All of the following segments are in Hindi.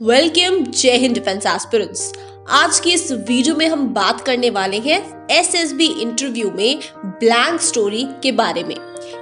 वेलकम जय हिंद डिफेंस एस्पिरेंट्स। आज की इस वीडियो में हम बात करने वाले हैं एसएसबी इंटरव्यू में ब्लैंक स्टोरी के बारे में।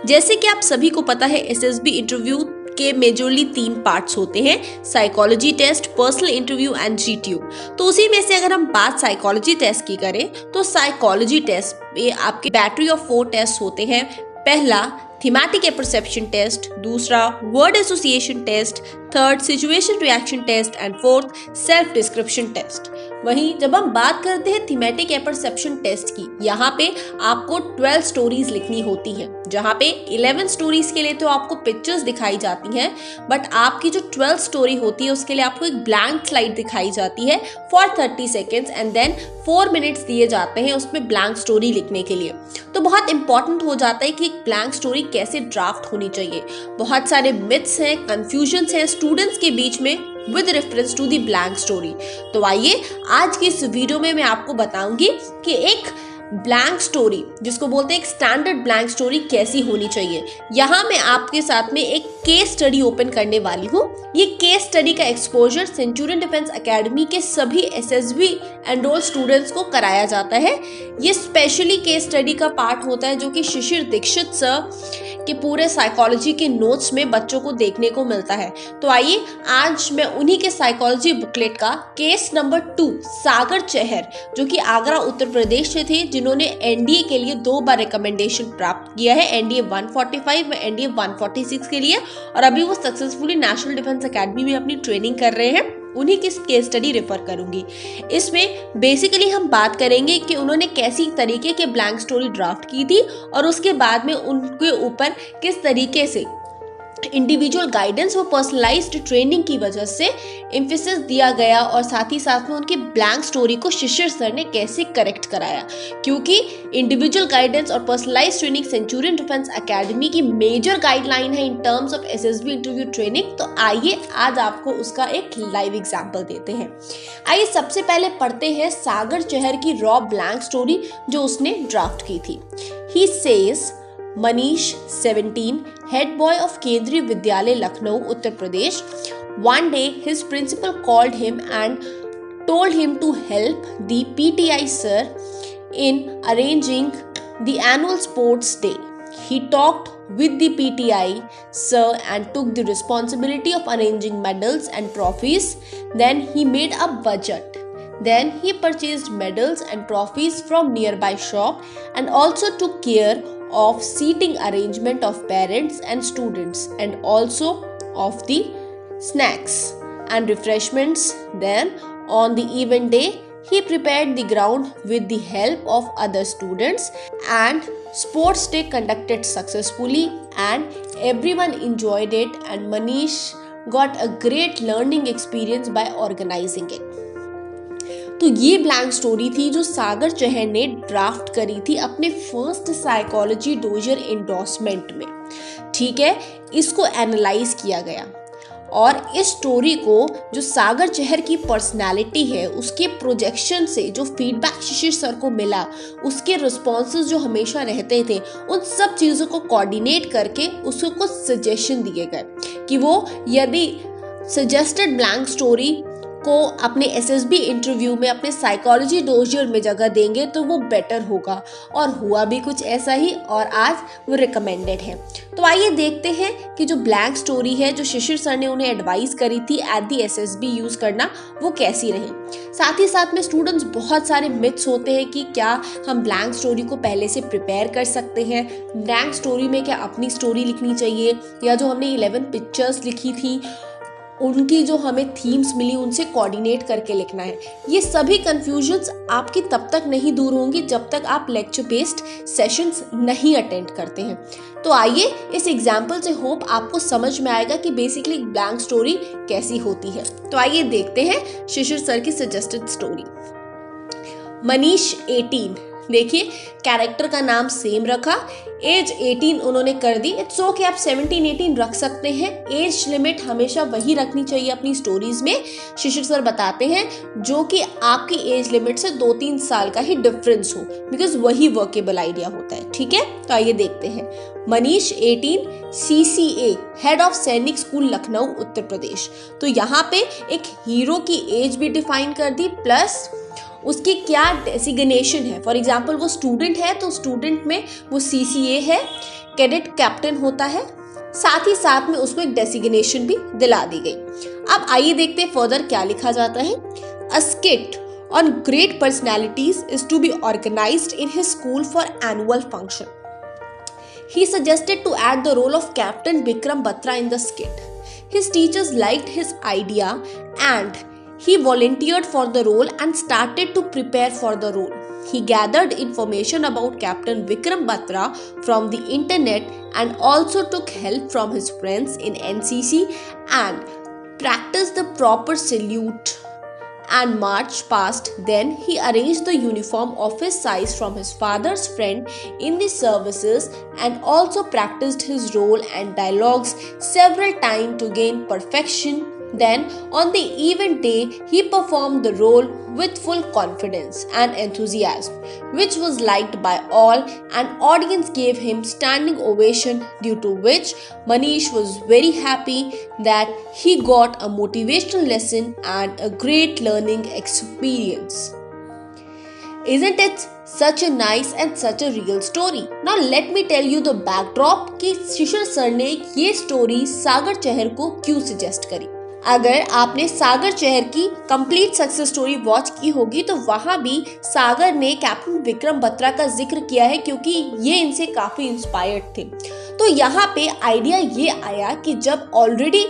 जैसे कि आप सभी को पता है, एसएसबी इंटरव्यू के मेजरली 3 पार्ट्स होते हैं, psychology test, personal interview and GTU. तो उसी में से अगर हम बात साइकोलॉजी टेस्ट की करें तो साइकोलॉजी टेस्ट में आपके बैटरी ऑफ 4 टेस्ट होते हैं। पहला थीमेटिक परसेप्शन टेस्ट, दूसरा word association test, third situation reaction test and fourth self description test. वहीं जब हम बात करते हैं थीमेटिक परसेप्शन टेस्ट की, यहाँ पे आपको 12 स्टोरीज लिखनी होती हैं, जहाँ पे 11 स्टोरीज के लिए तो आपको पिक्चर्स दिखाई जाती हैं, बट आपकी जो 12 स्टोरी होती है उसके लिए आपको एक ब्लैंक स्लाइड दिखाई जाती है for 30 seconds and then 4 minutes दिए जाते हैं उसमें ब्लैंक स्टोरी लिखने के लिए। तो बहुत इंपॉर्टेंट हो जाता है कि एक ब्लैंक स्टोरी कैसे ड्राफ्ट होनी चाहिए। बहुत सारे मिथ्स हैं, कंफ्यूजन्स हैं स्टूडेंट्स के बीच में with reference to the blank story. तो आइए आज की इस वीडियो में मैं आपको बताऊंगी कि एक ब्लैंक स्टोरी, जिसको बोलते हैं एक स्टैंडर्ड ब्लैंक स्टोरी, कैसी होनी चाहिए। यहाँ मैं आपके साथ में एक केस स्टडी ओपन करने वाली हूँ। ये केस स्टडी का एक्सपोजर सेंचुरियन डिफेंस एकेडमी के सभी एसएसबी एनरोल स्टूडेंट्स को कराया जाता है। ये स्पेशली केस स्टडी का पार्ट होता है जो कि शिशिर दीक्षित सर के पूरे साइकोलॉजी के नोट्स में बच्चों को देखने को मिलता है। तो आइए आज मैं उन्हीं के साइकोलॉजी बुकलेट का केस नंबर 2 सागर चहर, जो कि आगरा उत्तर प्रदेश से थे, जिन्होंने एनडीए के लिए 2 बार रिकमेंडेशन प्राप्त किया है, एनडीए 145 व एनडीए 146 के लिए, और अभी वो सक्सेसफुली नेशनल डिफेंस एकेडमी में अपनी ट्रेनिंग कर रहे हैं। उन्हीं की केस स्टडी रेफर करूंगी। इसमें बेसिकली हम बात करेंगे कि उन्होंने कैसी तरीके के ब्लैंक स्टोरी ड्राफ्ट की थी और उसके बाद में उनके ऊपर किस तरीके से इंडिविजुअल गाइडेंस व पर्सनलाइज्ड ट्रेनिंग की वजह से एम्फेसिस दिया गया, और साथ ही साथ में उनकी ब्लैंक स्टोरी को शिशिर सर ने कैसे करेक्ट कराया। क्योंकि इंडिविजुअल गाइडेंस और personalised training Centurion defence academy की मेजर गाइडलाइन है in terms of SSB interview training. तो आइए आज आपको उसका एक लाइव एग्जाम्पल देते हैं। आइए सबसे पहले पढ़ते हैं सागर चहर की रॉ ब्लैंक स्टोरी जो उसने ड्राफ्ट की थी। He says Manish, 17, head boy of Kendriya Vidyalaya, Lucknow, Uttar Pradesh. One day, his principal called him and told him to help the PTI sir in arranging the annual sports day. He talked with the PTI sir and took the responsibility of arranging medals and trophies. Then he made a budget. Then he purchased medals and trophies from nearby shop and also took care of seating arrangement of parents and students and also of the snacks and refreshments. Then on the event day he prepared the ground with the help of other students and sports day conducted successfully and everyone enjoyed it and Manish got a great learning experience by organizing it. तो ये ब्लैंक स्टोरी थी जो सागर चहर ने ड्राफ्ट करी थी अपने फर्स्ट साइकोलॉजी डोजर एंडोर्समेंट में। ठीक है, इसको एनालाइज किया गया और इस स्टोरी को जो सागर चहर की पर्सनालिटी है उसके प्रोजेक्शन से जो फीडबैक शिशिर सर को मिला, उसके रिस्पॉन्सेज जो हमेशा रहते थे, उन सब चीज़ों को कोऑर्डिनेट करके उसको कुछ सजेशन दिए गए कि वो यदि सजेस्टेड ब्लैंक स्टोरी को अपने एसएसबी इंटरव्यू में अपने साइकोलॉजी डोजर में जगह देंगे तो वो बेटर होगा, और हुआ भी कुछ ऐसा ही, और आज वो रिकमेंडेड है। तो आइए देखते हैं कि जो ब्लैंक स्टोरी है जो शिशिर सर ने उन्हें एडवाइस करी थी एट दी एसएसबी यूज़ करना, वो कैसी रही। साथ ही साथ में स्टूडेंट्स बहुत सारे मिथ्स होते हैं कि क्या हम ब्लैंक स्टोरी को पहले से प्रिपेयर कर सकते हैं, ब्लैंक स्टोरी में क्या अपनी स्टोरी लिखनी चाहिए, या जो हमने 11 पिक्चर्स लिखी थी उनकी जो हमें थीम्स मिली उनसे कोऑर्डिनेट करके लिखना है। ये सभी कंफ्यूजन्स आपकी तब तक नहीं दूर होंगी जब तक आप लेक्चर बेस्ड सेशंस नहीं अटेंड करते हैं। तो आइए इस एग्जाम्पल से होप आपको समझ में आएगा कि बेसिकली ब्लैंक स्टोरी कैसी होती है। तो आइए देखते हैं शिशिर सर की सजेस्टेड स्टोरी। मनीष 18 देखिए कैरेक्टर का नाम सेम रखा, एज 18 उन्होंने कर दी। इट्स ओके, आप 17-18 रख सकते हैं। एज लिमिट हमेशा वही रखनी चाहिए अपनी स्टोरीज में, शिशिर सर बताते हैं, जो कि आपकी एज लिमिट से 2-3 साल का ही डिफरेंस हो, बिकॉज वही वर्केबल आइडिया होता है। ठीक है, तो आइए देखते हैं। मनीष 18, CCA हेड ऑफ सैनिक स्कूल लखनऊ उत्तर प्रदेश। तो यहाँ पे एक हीरो की एज भी डिफाइन कर दी, प्लस उसकी क्या डेसिग्नेशन है। फॉर एग्जाम्पल वो स्टूडेंट है तो स्टूडेंट में वो CCA है, कैडेट कैप्टन होता है, साथ ही साथ में उसको एक डेसिग्नेशन भी दिला दी गई। अब आइए देखते हैं फर्दर क्या लिखा जाता है। A skit on great personalities is to be organised in his school for annual function. He suggested to add the role of Captain Vikram Batra in the skit. His teachers liked his idea and he volunteered for the role and started to prepare for the role. He gathered information about Captain Vikram Batra from the internet and also took help from his friends in NCC and practiced the proper salute and march past. Then he arranged the uniform of his size from his father's friend in the services and also practiced his role and dialogues several times to gain perfection. Then on the event day he performed the role with full confidence and enthusiasm, which was liked by all, and audience gave him standing ovation, due to which Manish was very happy that he got a motivational lesson and a great learning experience. Isn't it such a nice and such a real story? Now let me tell you the backdrop कि शिशिर सर ने ये स्टोरी सागर चहर को क्यों सजेस्ट करी। अगर आपने सागर चहर की कंप्लीट सक्सेस स्टोरी वॉच की होगी तो वहां भी सागर ने कैप्टन विक्रम बत्रा का जिक्र किया है, क्योंकि ये इनसे काफी इंस्पायर्ड थे। तो यहाँ पे आइडिया ये आया कि जब ऑलरेडी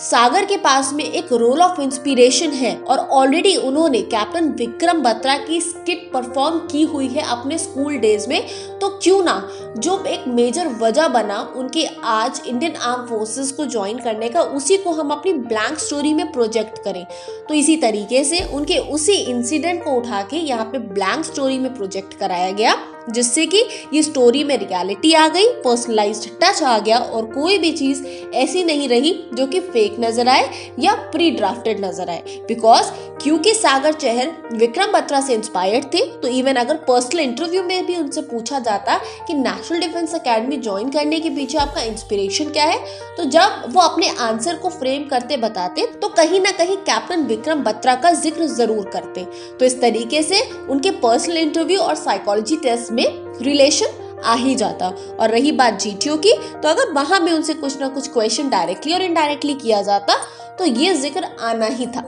सागर के पास में एक रोल ऑफ इंस्पिरेशन है और ऑलरेडी उन्होंने कैप्टन विक्रम बत्रा की स्किट परफॉर्म की हुई है अपने स्कूल डेज में, तो क्यों ना जो एक मेजर वजह बना उनके आज इंडियन आर्म फोर्सेस को ज्वाइन करने का, उसी को हम अपनी ब्लैंक स्टोरी में प्रोजेक्ट करें। तो इसी तरीके से उनके उसी इंसिडेंट को उठा के यहाँ पे ब्लैंक स्टोरी में प्रोजेक्ट कराया गया, जिससे कि ये स्टोरी में रियलिटी आ गई, पर्सनलाइज्ड टच आ गया और कोई भी चीज ऐसी नहीं रही जो कि फेक नजर आए या प्री ड्राफ्टेड नजर आए। बिकॉज क्योंकि सागर चहर विक्रम बत्रा से इंस्पायर्ड थे, तो इवन अगर पर्सनल इंटरव्यू में भी उनसे पूछा जाता कि नेशनल डिफेंस एकेडमी ज्वाइन करने के पीछे आपका इंस्पिरेशन क्या है, तो जब वो अपने आंसर को फ्रेम करते बताते तो कहीं ना कहीं कैप्टन विक्रम बत्रा का जिक्र जरूर करते। तो इस तरीके से उनके पर्सनल इंटरव्यू और साइकोलॉजी टेस्ट में रिलेशन आ ही जाता। और रही बात GTO की, तो अगर वहां में उनसे कुछ ना कुछ क्वेश्चन डायरेक्टली और इनडायरेक्टली किया जाता तो ये जिक्र आना ही था।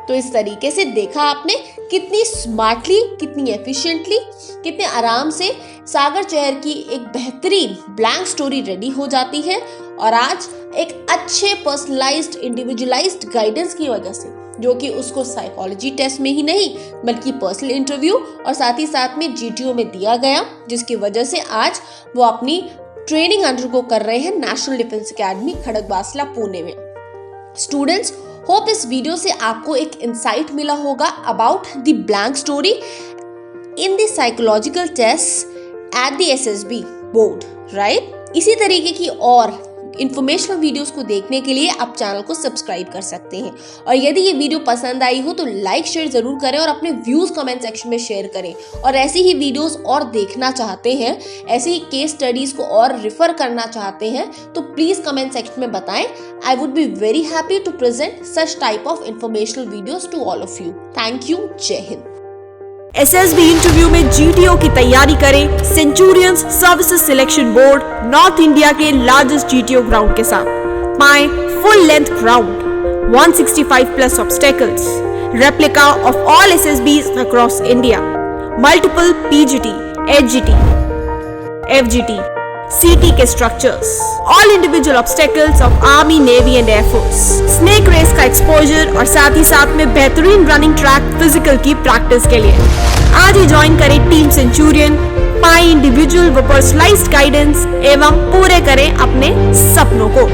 तो इस तरीके से देखा आपने कितनी स्मार्टली, कितनी एफिशिएंटली, कितने आराम से सागर चहर की एक बेहतरीन ब्लैंक स्टोरी रेडी हो जाती है। और आज एक अच्छे पर्सनलाइज्ड, इंडिविजुअलाइज्ड गाइडेंस की वजह से, जो कि उसको साइकोलॉजी टेस्ट में ही नहीं बल्कि पर्सनल इंटरव्यू और साथ ही साथ में GTO में दिया गया, जिसकी वजह से आज वो अपनी ट्रेनिंग अंडरगो कर रहे हैं national defence academy Khadakwasla Pune में। स्टूडेंट्स, होप इस वीडियो से आपको एक इंसाइट मिला होगा about the blank story in the psychological test at the SSB board, right. इसी तरीके की और इन्फॉर्मेशनल वीडियोस को देखने के लिए आप चैनल को सब्सक्राइब कर सकते हैं। और यदि ये वीडियो पसंद आई हो तो लाइक शेयर जरूर करें और अपने व्यूज कमेंट सेक्शन में शेयर करें। और ऐसी ही वीडियोस और देखना चाहते हैं, ऐसी ही केस स्टडीज को और रेफर करना चाहते हैं, तो प्लीज कमेंट सेक्शन में बताएं। I would be very happy to present such type of informational videos to all of you. Thank you, Jai Hind. SSB interview में GTO की तैयारी करें Centurions services selection board north India के लार्जेस्ट GTO ग्राउंड के साथ। पाएं full length ground, 165+ obstacles, replica of all SSBs across India, multiple PGT, HGT, FGT, CT के structures, all individual obstacles of army, navy and air force, snake race का एक्सपोजर और साथ ही साथ में बेहतरीन रनिंग ट्रैक फिजिकल की प्रैक्टिस के लिए आज ही ज्वाइन करें टीम सेंचुरियन, पाएं इंडिविजुअल व पर्सनलाइज्ड गाइडेंस एवं पूरे करें अपने सपनों को।